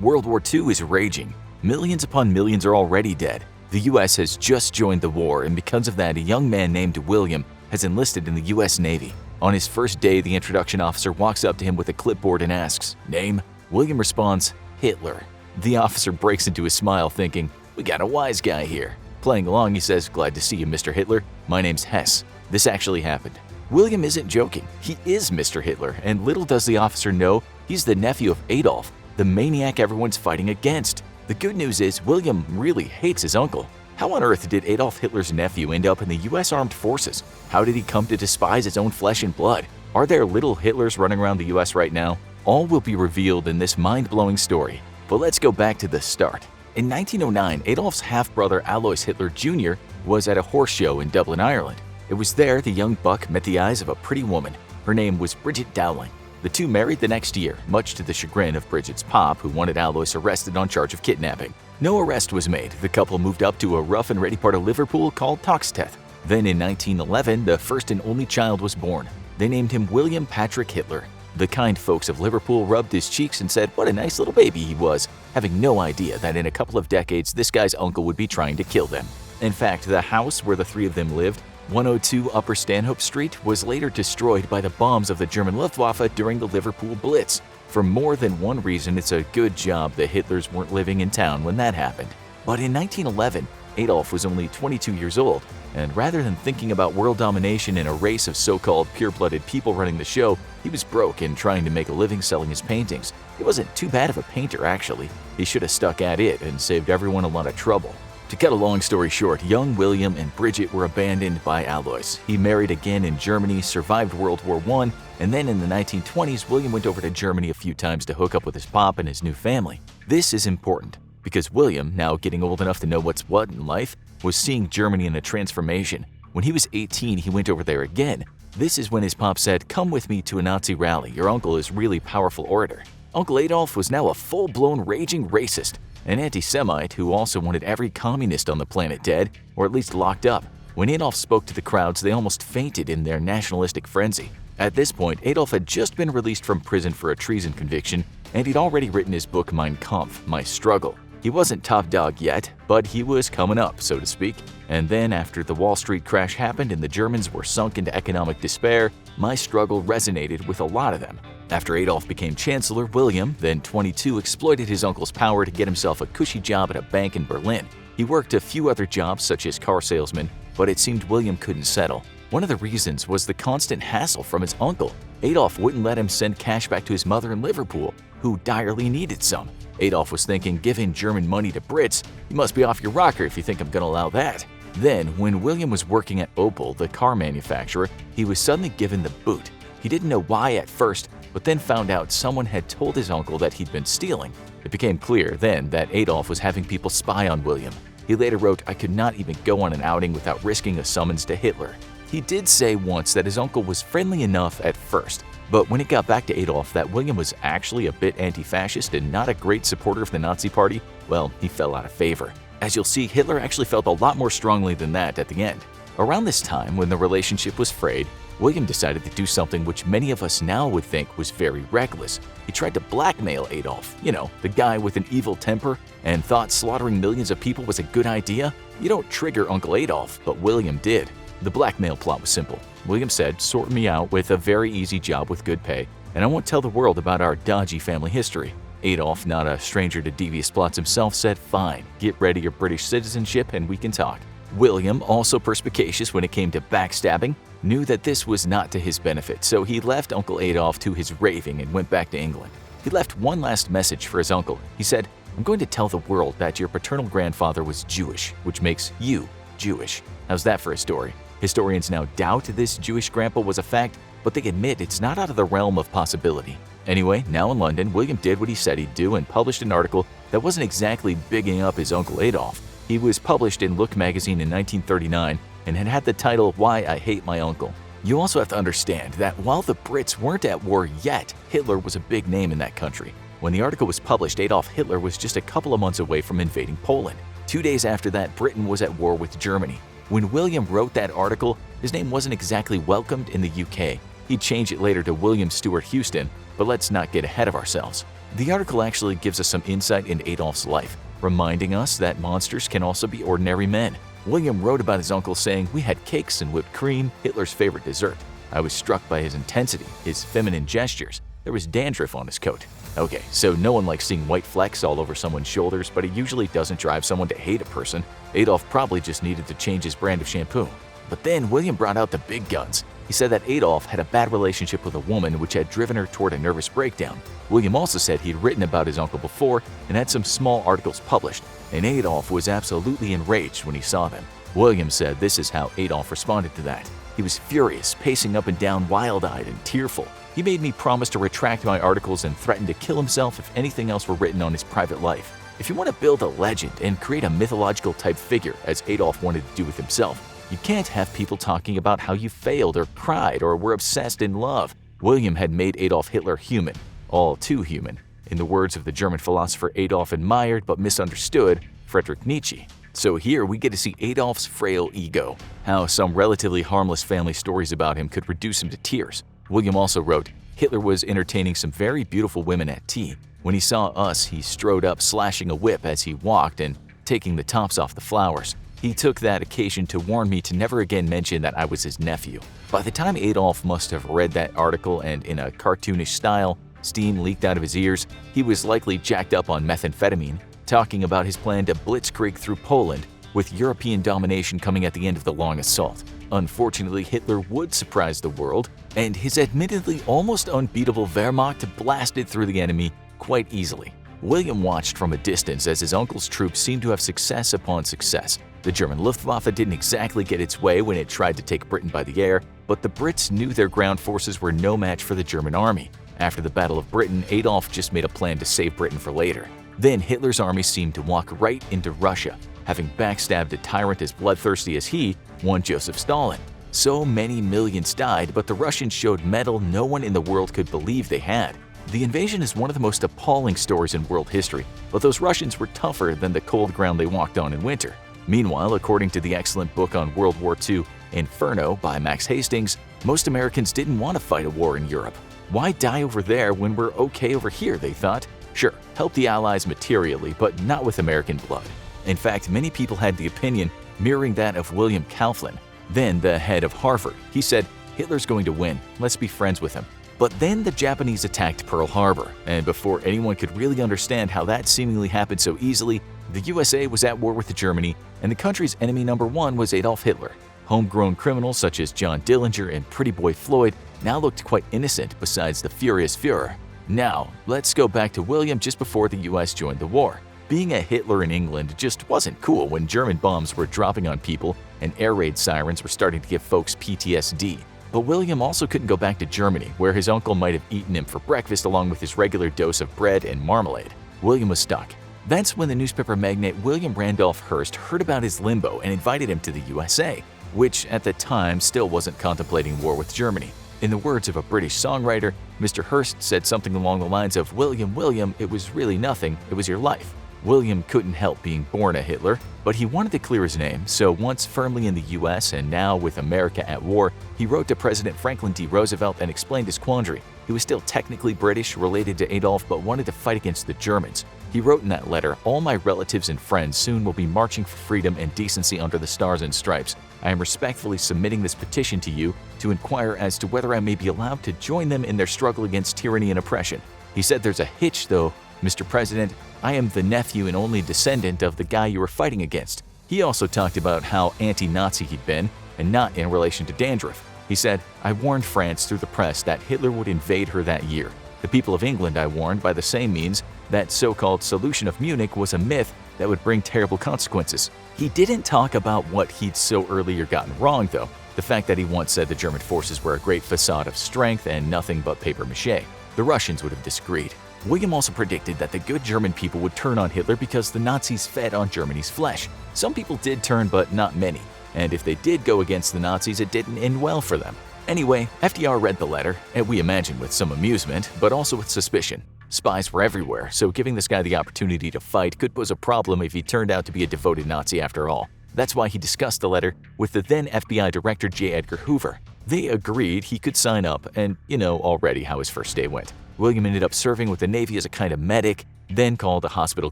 World War II is raging. Millions upon millions are already dead. The US has just joined the war, and because of that, a young man named William has enlisted in the US Navy. On his first day, the introduction officer walks up to him with a clipboard and asks, "Name?" William responds, "Hitler." The officer breaks into a smile, thinking, "We got a wise guy here." Playing along, he says, "Glad to see you, Mr. Hitler. My name's Hess." This actually happened. William isn't joking. He is Mr. Hitler, and little does the officer know, he's the nephew of Adolf, the maniac everyone's fighting against. The good news is, William really hates his uncle. How on earth did Adolf Hitler's nephew end up in the US Armed Forces? How did he come to despise his own flesh and blood? Are there little Hitlers running around the US right now? All will be revealed in this mind-blowing story. But let's go back to the start. In 1909, Adolf's half-brother Alois Hitler Jr. was at a horse show in Dublin, Ireland. It was there the young buck met the eyes of a pretty woman. Her name was Bridget Dowling. The two married the next year, much to the chagrin of Bridget's pop, who wanted Alois arrested on charge of kidnapping. No arrest was made. The couple moved up to a rough and ready part of Liverpool called Toxteth. Then in 1911, the first and only child was born. They named him William Patrick Hitler. The kind folks of Liverpool rubbed his cheeks and said what a nice little baby he was, having no idea that in a couple of decades this guy's uncle would be trying to kill them. In fact, the house where the three of them lived, 102 Upper Stanhope Street, was later destroyed by the bombs of the German Luftwaffe during the Liverpool Blitz. For more than one reason, it's a good job the Hitlers weren't living in town when that happened. But in 1911, Adolf was only 22 years old, and rather than thinking about world domination in a race of so-called pure-blooded people running the show, he was broke and trying to make a living selling his paintings. He wasn't too bad of a painter, actually. He should have stuck at it and saved everyone a lot of trouble. To cut a long story short, young William and Bridget were abandoned by Alois. He married again in Germany, survived World War I, and then in the 1920s, William went over to Germany a few times to hook up with his pop and his new family. This is important, because William, now getting old enough to know what's what in life, was seeing Germany in a transformation. When he was 18, he went over there again. This is when his pop said, "Come with me to a Nazi rally. Your uncle is a really powerful orator." Uncle Adolf was now a full-blown raging racist, an anti-Semite who also wanted every communist on the planet dead, or at least locked up. When Adolf spoke to the crowds, they almost fainted in their nationalistic frenzy. At this point, Adolf had just been released from prison for a treason conviction, and he'd already written his book Mein Kampf, My Struggle. He wasn't top dog yet, but he was coming up, so to speak. And then after the Wall Street crash happened and the Germans were sunk into economic despair, My Struggle resonated with a lot of them. After Adolf became chancellor, William, then 22, exploited his uncle's power to get himself a cushy job at a bank in Berlin. He worked a few other jobs such as car salesman, but it seemed William couldn't settle. One of the reasons was the constant hassle from his uncle. Adolf wouldn't let him send cash back to his mother in Liverpool, who direly needed some. Adolf was thinking, giving German money to Brits, you must be off your rocker if you think I'm gonna allow that. Then, when William was working at Opel, the car manufacturer, he was suddenly given the boot. He didn't know why at first, but then found out someone had told his uncle that he'd been stealing. It became clear then that Adolf was having people spy on William. He later wrote, "I could not even go on an outing without risking a summons to Hitler." He did say once that his uncle was friendly enough at first, but when it got back to Adolf that William was actually a bit anti-fascist and not a great supporter of the Nazi Party, well, he fell out of favor. As you'll see, Hitler actually felt a lot more strongly than that at the end. Around this time, when the relationship was frayed, William decided to do something which many of us now would think was very reckless. He tried to blackmail Adolf, the guy with an evil temper, and thought slaughtering millions of people was a good idea. You don't trigger Uncle Adolf, but William did. The blackmail plot was simple. William said, "Sort me out with a very easy job with good pay, and I won't tell the world about our dodgy family history." Adolf, not a stranger to devious plots himself, said, "Fine, get ready your British citizenship and we can talk." William, also perspicacious when it came to backstabbing, knew that this was not to his benefit, so he left Uncle Adolf to his raving and went back to England. He left one last message for his uncle. He said, "I'm going to tell the world that your paternal grandfather was Jewish, which makes you Jewish." How's that for a story? Historians now doubt this Jewish grandpa was a fact, but they admit it's not out of the realm of possibility. Anyway, now in London, William did what he said he'd do and published an article that wasn't exactly bigging up his Uncle Adolf. He was published in Look magazine in 1939 and had the title Why I Hate My Uncle. You also have to understand that while the Brits weren't at war yet, Hitler was a big name in that country. When the article was published, Adolf Hitler was just a couple of months away from invading Poland. 2 days after that, Britain was at war with Germany. When William wrote that article, his name wasn't exactly welcomed in the UK. He'd change it later to William Stewart Houston, but let's not get ahead of ourselves. The article actually gives us some insight into Adolf's life, reminding us that monsters can also be ordinary men. William wrote about his uncle saying, "We had cakes and whipped cream, Hitler's favorite dessert. I was struck by his intensity, his feminine gestures. There was dandruff on his coat." Okay, so no one likes seeing white flecks all over someone's shoulders, but it usually doesn't drive someone to hate a person. Adolf probably just needed to change his brand of shampoo. But then William brought out the big guns. He said that Adolf had a bad relationship with a woman which had driven her toward a nervous breakdown. William also said he had written about his uncle before and had some small articles published, and Adolf was absolutely enraged when he saw them. William said this is how Adolf responded to that. He was furious, pacing up and down wild-eyed and tearful. He made me promise to retract my articles and threatened to kill himself if anything else were written on his private life. If you want to build a legend and create a mythological type figure, as Adolf wanted to do with himself, you can't have people talking about how you failed or cried or were obsessed in love. William had made Adolf Hitler human, all too human, in the words of the German philosopher Adolf admired but misunderstood, Friedrich Nietzsche. So here we get to see Adolf's frail ego, how some relatively harmless family stories about him could reduce him to tears. William also wrote, "Hitler was entertaining some very beautiful women at tea. When he saw us, he strode up slashing a whip as he walked and taking the tops off the flowers. He took that occasion to warn me to never again mention that I was his nephew." By the time Adolf must have read that article and in a cartoonish style, steam leaked out of his ears, he was likely jacked up on methamphetamine, talking about his plan to blitzkrieg through Poland, with European domination coming at the end of the long assault. Unfortunately, Hitler would surprise the world, and his admittedly almost unbeatable Wehrmacht blasted through the enemy quite easily. William watched from a distance as his uncle's troops seemed to have success upon success. The German Luftwaffe didn't exactly get its way when it tried to take Britain by the air, but the Brits knew their ground forces were no match for the German army. After the Battle of Britain, Adolf just made a plan to save Britain for later. Then Hitler's army seemed to walk right into Russia, having backstabbed a tyrant as bloodthirsty as he, one Joseph Stalin. So many millions died, but the Russians showed mettle no one in the world could believe they had. The invasion is one of the most appalling stories in world history, but those Russians were tougher than the cold ground they walked on in winter. Meanwhile, according to the excellent book on World War II, Inferno by Max Hastings, most Americans didn't want to fight a war in Europe. Why die over there when we're okay over here, they thought? Sure, help the Allies materially, but not with American blood. In fact, many people had the opinion mirroring that of William Kaufman, then the head of Harvard. He said, "Hitler's going to win, let's be friends with him." But then the Japanese attacked Pearl Harbor, and before anyone could really understand how that seemingly happened so easily, the USA was at war with Germany, and the country's enemy number one was Adolf Hitler. Homegrown criminals such as John Dillinger and Pretty Boy Floyd now looked quite innocent besides the furious Führer. Now, let's go back to William just before the US joined the war. Being a Hitler in England just wasn't cool when German bombs were dropping on people and air raid sirens were starting to give folks PTSD. But William also couldn't go back to Germany, where his uncle might have eaten him for breakfast along with his regular dose of bread and marmalade. William was stuck. That's when the newspaper magnate William Randolph Hearst heard about his limbo and invited him to the USA, which at the time still wasn't contemplating war with Germany. In the words of a British songwriter, Mr. Hearst said something along the lines of, William, it was really nothing, it was your life." William couldn't help being born a Hitler, but he wanted to clear his name, so once firmly in the US and now with America at war, he wrote to President Franklin D. Roosevelt and explained his quandary. He was still technically British, related to Adolf, but wanted to fight against the Germans. He wrote in that letter, "All my relatives and friends soon will be marching for freedom and decency under the stars and stripes. I am respectfully submitting this petition to you to inquire as to whether I may be allowed to join them in their struggle against tyranny and oppression." He said, "There's a hitch though, Mr. President. I am the nephew and only descendant of the guy you were fighting against." He also talked about how anti-Nazi he'd been, and not in relation to dandruff. He said, "I warned France through the press that Hitler would invade her that year. The people of England I warned by the same means that so-called solution of Munich was a myth that would bring terrible consequences." He didn't talk about what he'd so earlier gotten wrong though, the fact that he once said the German forces were a great facade of strength and nothing but papier-mâché. The Russians would have disagreed. William also predicted that the good German people would turn on Hitler because the Nazis fed on Germany's flesh. Some people did turn, but not many. And if they did go against the Nazis, it didn't end well for them. Anyway, FDR read the letter, and we imagine with some amusement, but also with suspicion. Spies were everywhere, so giving this guy the opportunity to fight could pose a problem if he turned out to be a devoted Nazi after all. That's why he discussed the letter with the then FBI Director J. Edgar Hoover. They agreed he could sign up, and you know already how his first day went. William ended up serving with the Navy as a kind of medic, then called a hospital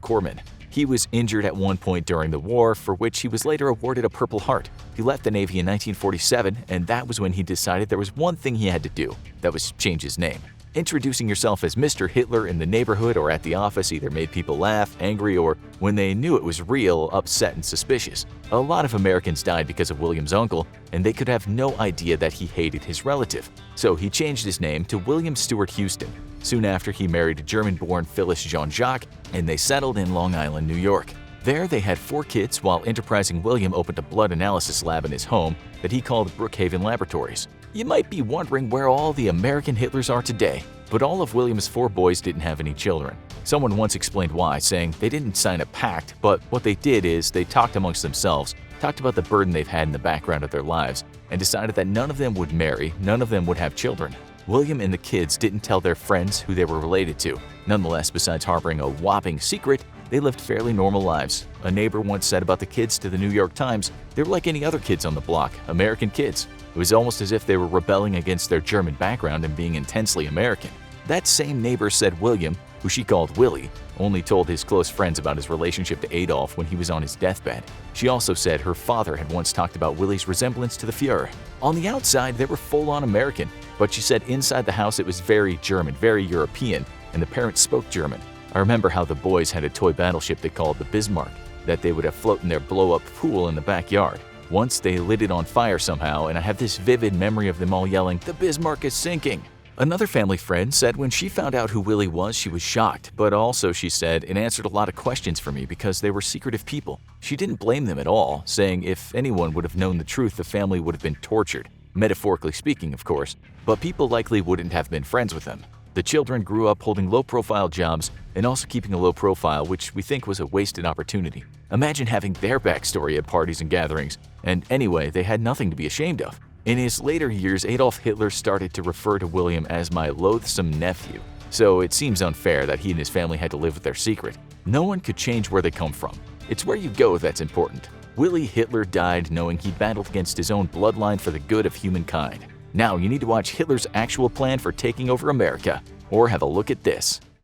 corpsman. He was injured at one point during the war, for which he was later awarded a Purple Heart. He left the Navy in 1947, and that was when he decided there was one thing he had to do. That was change his name. Introducing yourself as Mr. Hitler in the neighborhood or at the office either made people laugh, angry, or, when they knew it was real, upset and suspicious. A lot of Americans died because of William's uncle, and they could have no idea that he hated his relative. So he changed his name to William Stewart Houston. Soon after, he married a German-born Phyllis Jean-Jacques, and they settled in Long Island, New York. There, they had 4 kids, while enterprising William opened a blood analysis lab in his home that he called Brookhaven Laboratories. You might be wondering where all the American Hitlers are today, but all of William's 4 boys didn't have any children. Someone once explained why, saying they didn't sign a pact, but what they did is they talked amongst themselves, talked about the burden they've had in the background of their lives, and decided that none of them would marry, none of them would have children. William and the kids didn't tell their friends who they were related to. Nonetheless, besides harboring a whopping secret, they lived fairly normal lives. A neighbor once said about the kids to the New York Times, they were like any other kids on the block, American kids. It was almost as if they were rebelling against their German background and being intensely American. That same neighbor said William, who she called Willie, only told his close friends about his relationship to Adolf when he was on his deathbed. She also said her father had once talked about Willie's resemblance to the Fuhrer. On the outside, they were full-on American, but she said inside the house it was very German, very European, and the parents spoke German. I remember how the boys had a toy battleship they called the Bismarck that they would have float in their blow-up pool in the backyard. Once they lit it on fire somehow, and I have this vivid memory of them all yelling, "The Bismarck is sinking!" Another family friend said when she found out who Willie was, she was shocked, but also, she said, it answered a lot of questions for me because they were secretive people. She didn't blame them at all, saying if anyone would have known the truth, the family would have been tortured. Metaphorically speaking, of course, but people likely wouldn't have been friends with them. The children grew up holding low-profile jobs and also keeping a low profile, which we think was a wasted opportunity. Imagine having their backstory at parties and gatherings, and anyway, they had nothing to be ashamed of. In his later years, Adolf Hitler started to refer to William as my loathsome nephew, so it seems unfair that he and his family had to live with their secret. No one could change where they come from. It's where you go that's important. Willie Hitler died knowing he battled against his own bloodline for the good of humankind. Now you need to watch Hitler's actual plan for taking over America, or have a look at this.